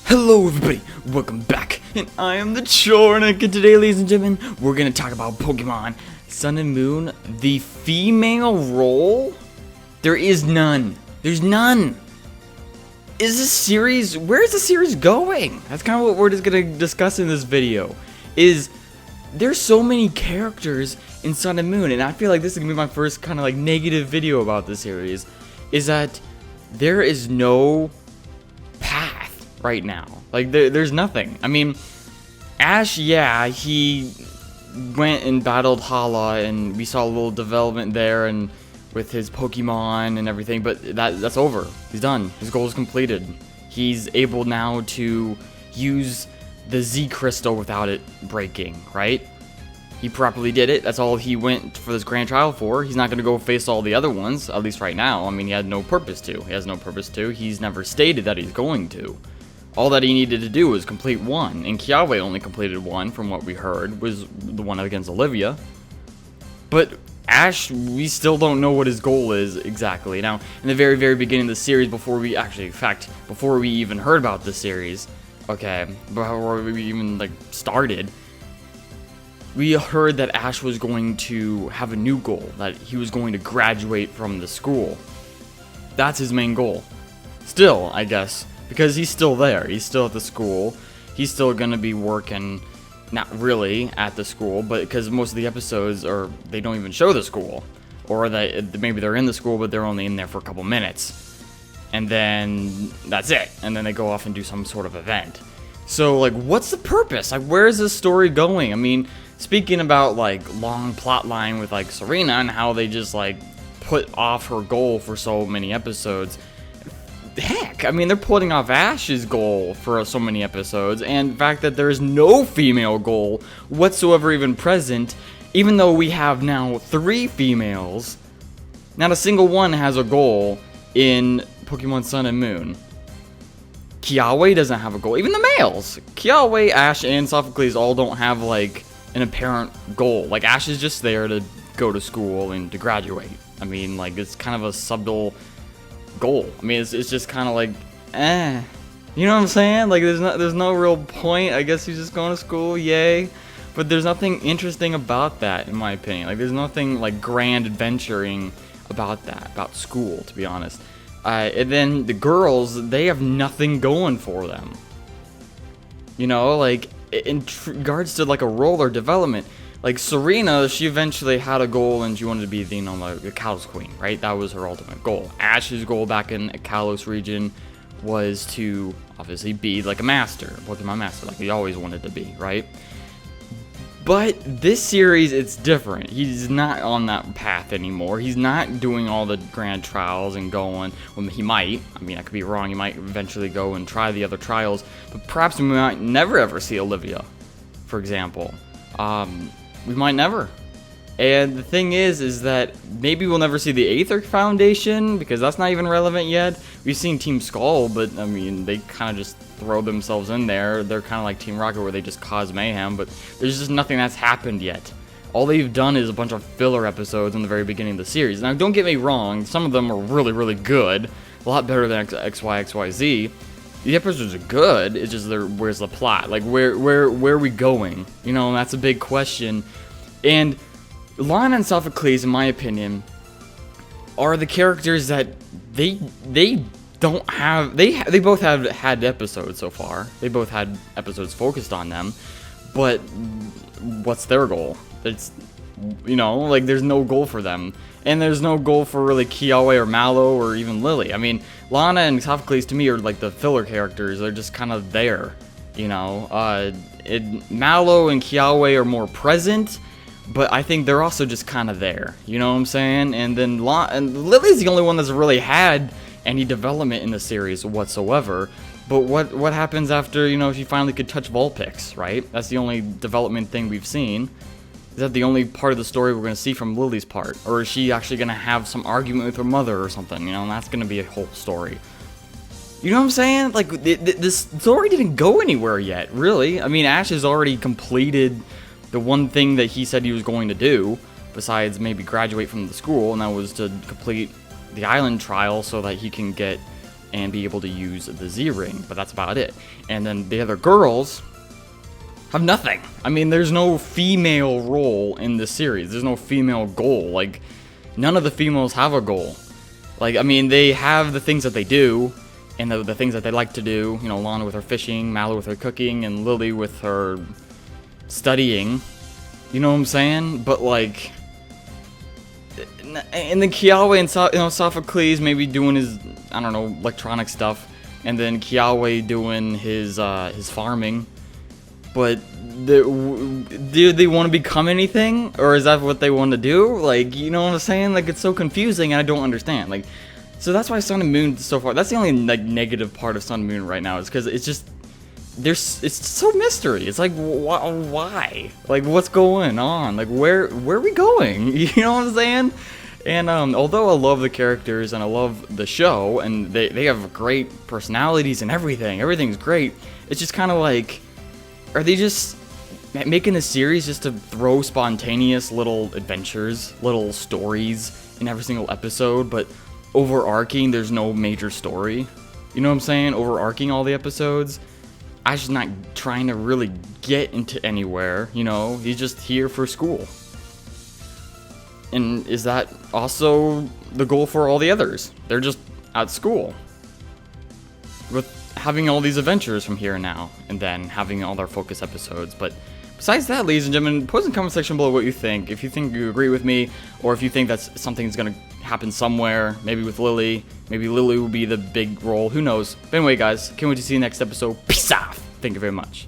Hello everybody, welcome back, and I am TheChornick, and today, ladies and gentlemen, we're gonna talk about Pokemon Sun and Moon. The female role? There is none. There's none. Where's the series going? That's kind of what we're just gonna discuss in this video. There's so many characters in Sun and Moon, and I feel like this is gonna be my first kind of like negative video about the series, is that there is no path right now. Like there's nothing. I mean, Ash, yeah, he went and battled Hala, and we saw a little development there, and with his Pokemon and everything. But that's over. He's done. His goal is completed. He's able now to use the Z Crystal without it breaking. Right? He properly did it. That's all he went for this grand trial for. He's not going to go face all the other ones, at least right now. I mean, he had no purpose to. He has no purpose to. He's never stated that he's going to. All that he needed to do was complete one, and Kiawe only completed one, from what we heard, was the one against Olivia. But Ash, we still don't know what his goal is exactly. Now, in the very, very beginning of the series, before we even heard about the series, okay, before we even, started, we heard that Ash was going to have a new goal, that he was going to graduate from the school. That's his main goal. Still, I guess. Because he's still there. He's still at the school. He's still going to be working, not really at the school, but because most of the episodes they don't even show the school. Or maybe they're in the school, but they're only in there for a couple minutes. And then that's it. And then they go off and do some sort of event. So, what's the purpose? Where is this story going? I mean, speaking about, long plot line with, Serena and how they just, put off her goal for so many episodes. Heck, I mean, they're putting off Ash's goal for so many episodes, and the fact that there is no female goal whatsoever even present, even though we have now 3 females, not a single one has a goal in Pokemon Sun and Moon. Kiawe doesn't have a goal, even the males. Kiawe, Ash, and Sophocles all don't have, an apparent goal. Ash is just there to go to school and to graduate. I mean, it's kind of a subtle goal. I mean, it's just kind of you know what I'm saying? There's no real point. I guess he's just going to school, yay. But there's nothing interesting about that, in my opinion. There's nothing grand adventuring about that, about school, to be honest. And then the girls, they have nothing going for them. You know, in regards to a role or development. Serena, she eventually had a goal, and she wanted to be the Kalos Queen, right? That was her ultimate goal. Ash's goal back in the Kalos region was to, obviously, be a master, Pokemon master, like he always wanted to be, right? But this series, it's different. He's not on that path anymore. He's not doing all the grand trials and going. Well, he might. I mean, I could be wrong. He might eventually go and try the other trials. But perhaps we might never ever see Olivia, for example. We might never. And the thing is that maybe we'll never see the Aether Foundation, because that's not even relevant yet. We've seen Team Skull, but I mean, they kind of just throw themselves in there. They're kind of like Team Rocket, where they just cause mayhem, but there's just nothing that's happened yet. All they've done is a bunch of filler episodes in the very beginning of the series. Now, don't get me wrong, some of them are really, really good. A lot better than XYXYZ. The episodes are good, it's just where's the plot? Where are we going? You know, that's a big question. And Lana and Sophocles, in my opinion, are the characters that they don't have. They both have had episodes so far. They both had episodes focused on them. But what's their goal? It's, there's no goal for them. And there's no goal for really Kiawe or Mallow or even Lily. I mean, Lana and Sophocles to me are the filler characters. They're just kind of there, Mallow and Kiawe are more present, but I think they're also just kind of there. You know what I'm saying? And then Lily's the only one that's really had any development in the series whatsoever. But what happens after, she finally could touch Vulpix, right? That's the only development thing we've seen. Is that the only part of the story we're going to see from Lily's part? Or is she actually going to have some argument with her mother or something? And that's going to be a whole story. You know what I'm saying? This story didn't go anywhere yet, really. I mean, Ash has already completed the one thing that he said he was going to do, besides maybe graduate from the school, and that was to complete the island trial so that he can get and be able to use the Z-ring, but that's about it. And then the other girls have nothing. I mean, there's no female role in the series. There's no female goal. Like, none of the females have a goal. Like, I mean, they have the things that they do, and the things that they like to do. You know, Lana with her fishing, Mallow with her cooking, and Lily with her studying. You know what I'm saying? But, like, and then Kiawe and Sophocles maybe doing his, I don't know, electronic stuff, and then Kiawe doing his farming. But do they want to become anything, or is that what they want to do? Like, you know what I'm saying? Like, it's so confusing, and I don't understand. Like, so that's why Sun and Moon so far. That's the only like negative part of Sun and Moon right now, is because it's just it's so mystery. It's like, why? Like, what's going on? Like, where are we going? You know what I'm saying? And although I love the characters and I love the show, and they have great personalities and everything's great. It's just kind of like, are they just making this series just to throw spontaneous little adventures, little stories in every single episode, but overarching, there's no major story? You know what I'm saying? Overarching all the episodes. Ash is not trying to really get into anywhere, you know? He's just here for school. And is that also the goal for all the others? They're just at school, with having all these adventures from here and now, and then having all their focus episodes. But besides that, ladies and gentlemen, post in the comment section below what you think. If you think you agree with me, or if you think that's something that's going to happen somewhere, maybe with Lily. Maybe Lily will be the big role, who knows. But anyway, guys, can't wait to see you next episode. Peace out. Thank you very much.